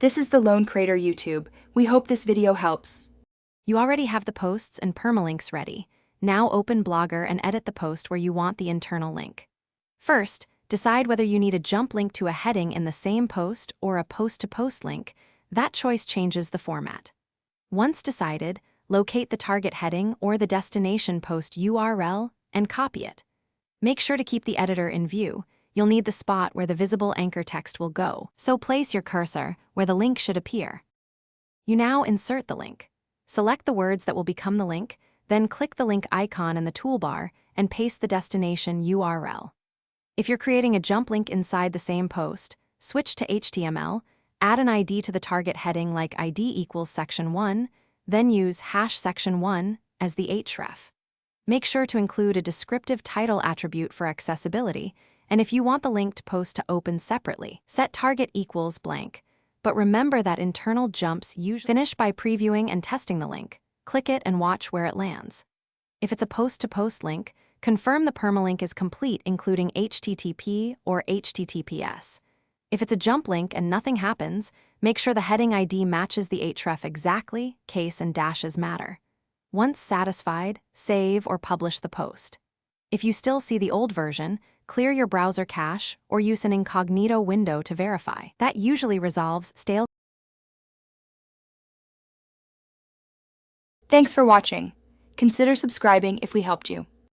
This is the Lone Creator YouTube. We hope this video helps. You already have the posts and permalinks ready. Now open Blogger and edit the post where you want the internal link. First, decide whether you need a jump link to a heading in the same post or a post-to-post link. That choice changes the format. Once decided, locate the target heading or the destination post URL and copy it. Make sure to keep the editor in view. You'll need the spot where the visible anchor text will go, so place your cursor where the link should appear. You now insert the link. Select the words that will become the link, then click the link icon in the toolbar and paste the destination URL. If you're creating a jump link inside the same post, switch to HTML, add an ID to the target heading like ID equals section 1, then use #section1 as the href. Make sure to include a descriptive title attribute for accessibility, and if you want the linked post to open separately, set target equals blank. But remember that internal jumps usually finish by previewing and testing the link. Click it and watch where it lands. If it's a post-to-post link, confirm the permalink is complete, including HTTP or HTTPS. If it's a jump link and nothing happens, make sure the heading ID matches the href exactly, case and dashes matter. Once satisfied, save or publish the post. If you still see the old version, clear your browser cache or use an incognito window to verify. That usually resolves stale. Thanks for watching. Consider subscribing if we helped you.